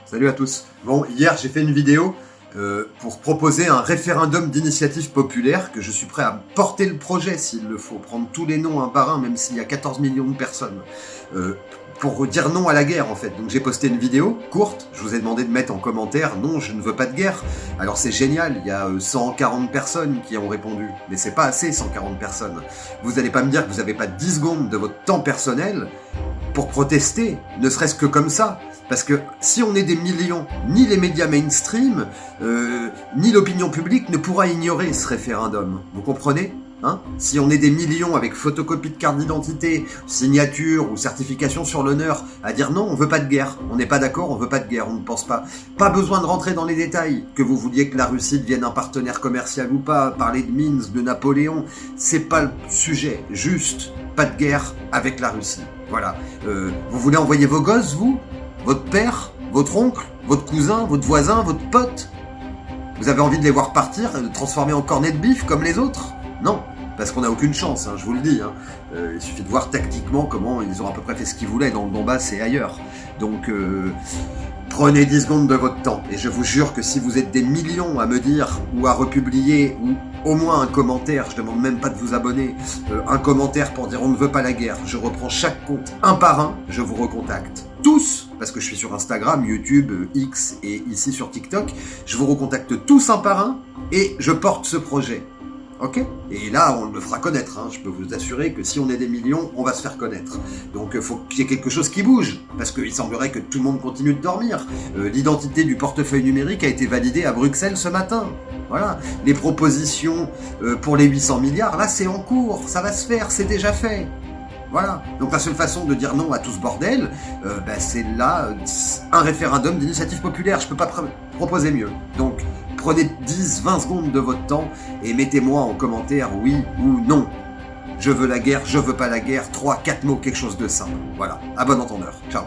Salut à tous. Bon, hier j'ai fait une vidéo pour proposer un référendum d'initiative populaire que je suis prêt à porter le projet s'il le faut, prendre tous les noms un par un, même s'il y a 14 millions de personnes, pour dire non à la guerre en fait. Donc j'ai posté une vidéo courte, je vous ai demandé de mettre en commentaire « Non, je ne veux pas de guerre ». Alors c'est génial, il y a 140 personnes qui ont répondu, mais c'est pas assez 140 personnes. Vous n'allez pas me dire que vous n'avez pas 10 secondes de votre temps personnel pour protester, ne serait-ce que comme ça. Parce que si on est des millions, ni les médias mainstream, ni l'opinion publique ne pourra ignorer ce référendum. Vous comprenez ? Si on est des millions avec photocopie de carte d'identité, signature ou certification sur l'honneur à dire non, on veut pas de guerre, on n'est pas d'accord, on veut pas de guerre, on ne pense pas. Pas besoin de rentrer dans les détails, que vous vouliez que la Russie devienne un partenaire commercial ou pas, parler de Minsk, de Napoléon, c'est pas le sujet, juste pas de guerre avec la Russie. Voilà. Vous voulez envoyer vos gosses, vous ? Votre père, votre oncle, votre cousin, votre voisin, votre pote? Vous avez envie de les voir partir, de transformer en cornet de bif comme les autres? Non, parce qu'on n'a aucune chance, je vous le dis. Il suffit de voir tactiquement comment ils ont à peu près fait ce qu'ils voulaient dans le Donbass et ailleurs. Donc, prenez 10 secondes de votre temps. Et je vous jure que si vous êtes des millions à me dire, ou à republier, ou au moins un commentaire, je demande même pas de vous abonner, un commentaire pour dire on ne veut pas la guerre, je reprends chaque compte un par un, je vous recontacte. Tous, parce que je suis sur Instagram, YouTube, X et ici sur TikTok, je vous recontacte tous un par un et je porte ce projet. Ok ? Et là, on le fera connaître. Je peux vous assurer que si on est des millions, on va se faire connaître. Donc, il faut qu'il y ait quelque chose qui bouge, parce qu'il semblerait que tout le monde continue de dormir. L'identité du portefeuille numérique a été validée à Bruxelles ce matin. Voilà. Les propositions pour les 800 milliards, là, c'est en cours. Ça va se faire, c'est déjà fait. Voilà. Donc la seule façon de dire non à tout ce bordel, c'est là un référendum d'initiative populaire. Je peux pas proposer mieux. Donc prenez 10-20 secondes de votre temps et mettez-moi en commentaire oui ou non. Je veux la guerre, je veux pas la guerre, 3-4 mots, quelque chose de simple. Voilà. À bon entendeur. Ciao.